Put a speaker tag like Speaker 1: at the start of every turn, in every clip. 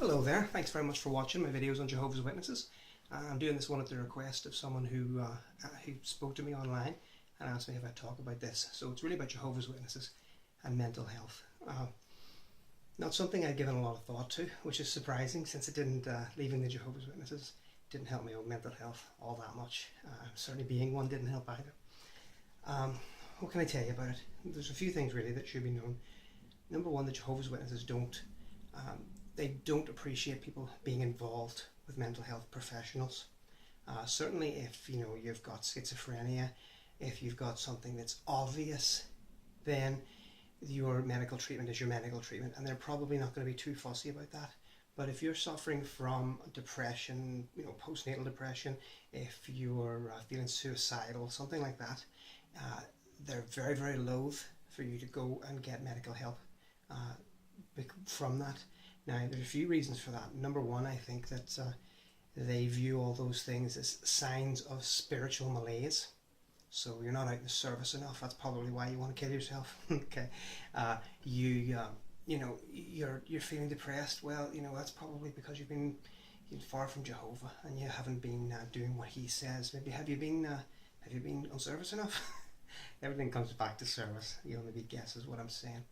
Speaker 1: Hello there, thanks very much for watching my videos on Jehovah's Witnesses. I'm doing this one at the request of someone who spoke to me online and asked me if I'd talk about this. So it's really about Jehovah's Witnesses and mental health. Not something I'd given a lot of thought to, which is surprising since it didn't, leaving the Jehovah's Witnesses didn't help me with mental health all that much. Certainly being one didn't help either. What can I tell you about it? There's a few things really that should be known. Number one, the Jehovah's Witnesses don't appreciate people being involved with mental health professionals. Certainly if you've got schizophrenia, if you've got something that's obvious, then your medical treatment is your medical treatment, and they're probably not going to be too fussy about that. But if you're suffering from depression, postnatal depression, if you're feeling suicidal, something like that, they're very, very loath for you to go and get medical help from that. Now, there's a few reasons for that. Number one, I think that they view all those things as signs of spiritual malaise. So you're not out in the service enough. That's probably why you want to kill yourself. Okay, you're feeling depressed. Well, that's probably because you've been far from Jehovah and you haven't been doing what he says. Maybe have you been on service enough? Everything comes back to service. You'll maybe guess is what I'm saying.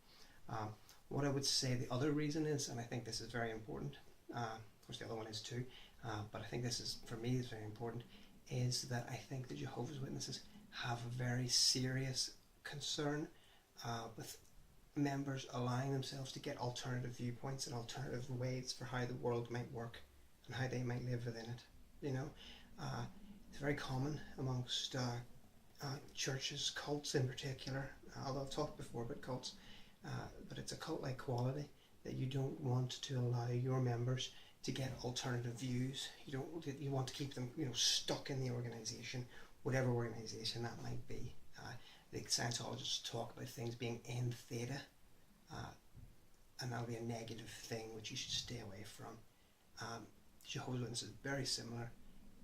Speaker 1: What I would say the other reason is, and I think this is very important, of course the other one is too, but I think this is, for me, is very important, is that I think the Jehovah's Witnesses have a very serious concern with members allowing themselves to get alternative viewpoints and alternative ways for how the world might work and how they might live within it. It's very common amongst churches, cults in particular, although I've talked before about cults, but it's a cult-like quality that you don't want to allow your members to get alternative views. You want to keep them stuck in the organisation, whatever organisation that might be. The Scientologists talk about things being in theta, and that'll be a negative thing which you should stay away from. Jehovah's Witnesses is very similar.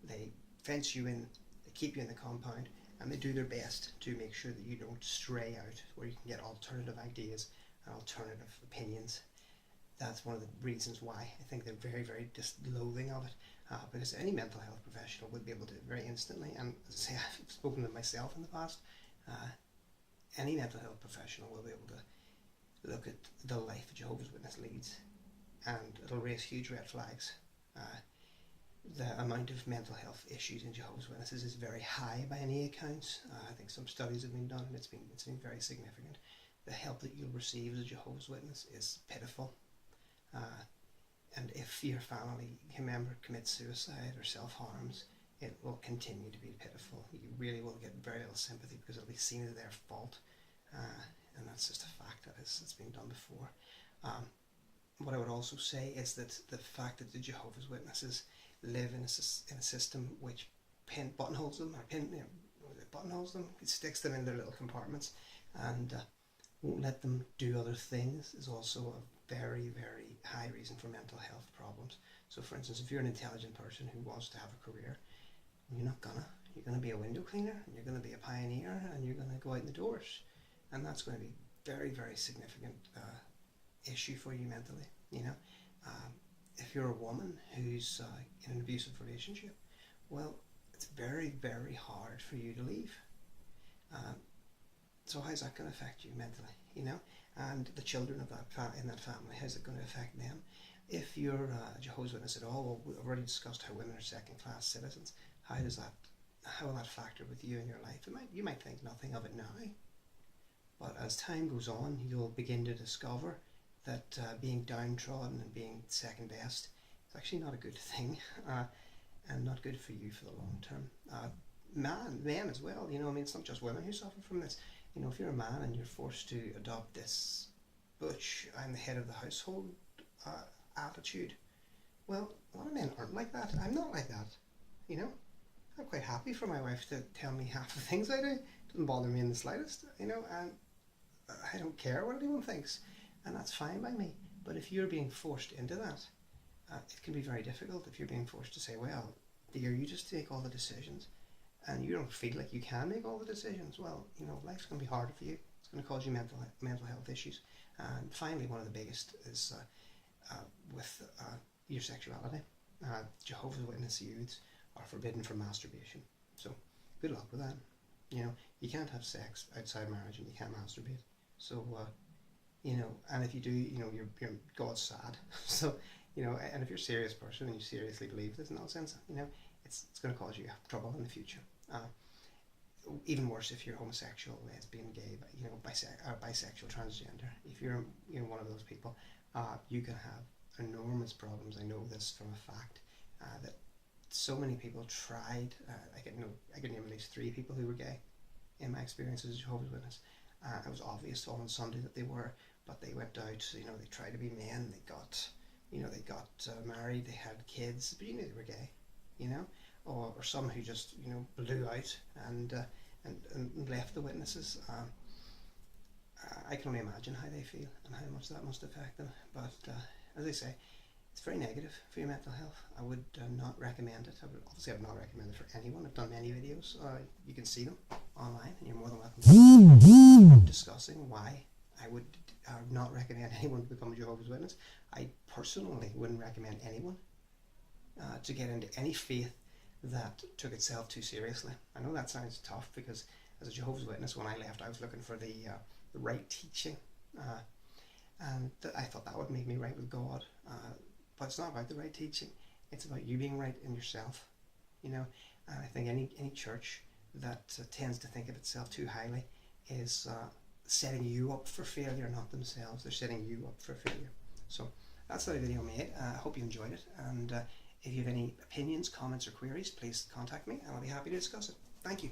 Speaker 1: They fence you in, they keep you in the compound, and they do their best to make sure that you don't stray out, where you can get alternative ideas and alternative opinions. That's one of the reasons why I think they're very, very loathing of it, because any mental health professional would be able to very instantly, and as I say, I've spoken to myself in the past, any mental health professional will be able to look at the life a Jehovah's Witness leads, and it'll raise huge red flags. The amount of mental health issues in Jehovah's Witnesses is very high by any accounts. I think some studies have been done and it's been very significant. The help that you'll receive as a Jehovah's Witness is pitiful. And if your family member commits suicide or self-harms, it will continue to be pitiful. You really will get very little sympathy because it'll be seen as their fault. And that's just a fact that it's been done before. What I would also say is that the fact that the Jehovah's Witnesses live in a system which buttonholes them, it sticks them in their little compartments, and won't let them do other things, is also a very, very high reason for mental health problems. So for instance, if you're an intelligent person who wants to have a career, you're going to be a window cleaner, and you're going to be a pioneer, and you're going to go out in the doors, and that's going to be very, very significant issue for you mentally. If you're a woman who's in an abusive relationship, well, it's very, very hard for you to leave. So how's that going to affect you mentally? And the children of in that family, how's it going to affect them? If you're a Jehovah's Witness at all, well, we've already discussed how women are second-class citizens. How will that factor with you in your life? You might think nothing of it now, but as time goes on, you'll begin to discover that being downtrodden and being second best is actually not a good thing, and not good for you for the long term. Men as well, it's not just women who suffer from this. If you're a man and you're forced to adopt this butch, I'm the head of the household attitude, well, a lot of men aren't like that. I'm not like that. I'm quite happy for my wife to tell me half the things I do. It doesn't bother me in the slightest, and I don't care what anyone thinks. And that's fine by me. But if you're being forced into that, it can be very difficult if you're being forced to say, well, dear, you just take all the decisions, and you don't feel like you can make all the decisions. Well, life's going to be harder for you. It's going to cause you mental health issues. And finally, one of the biggest is with your sexuality. Jehovah's Witness youths are forbidden from masturbation. So good luck with that. You know, you can't have sex outside marriage and you can't masturbate. So, you know, and if you do, you know, you're God's sad. So, you know, and if you're a serious person and you seriously believe this nonsense, you know, it's going to cause you trouble in the future. Even worse if you're homosexual, lesbian, gay, you know, bisexual, transgender. If you're, you know, one of those people, you can have enormous problems. I know this from a fact that so many people tried. I can name at least 3 people who were gay in my experience as a Jehovah's Witness. It was obvious on Sunday that they were, but they went out. You know, they tried to be men. They got married. They had kids, but you knew they were gay. You know, or some who just, you know, blew out and left the witnesses. I can only imagine how they feel and how much that must affect them. But as I say, it's very negative for your mental health. I would not recommend it. I would not recommend it for anyone. I've done many videos. You can see them online, and you're more than welcome to discussing why I would not recommend anyone to become a Jehovah's Witness. I personally wouldn't recommend anyone to get into any faith that took itself too seriously. I know that sounds tough, because as a Jehovah's Witness, when I left, I was looking for the right teaching, and I thought that would make me right with God. But it's not about the right teaching. It's about you being right in yourself, you know. And I think any church that tends to think of itself too highly is setting you up for failure, not themselves. They're setting you up for failure. So that's the video made. I hope you enjoyed it. And if you have any opinions, comments, or queries, please contact me, and I'll be happy to discuss it. Thank you.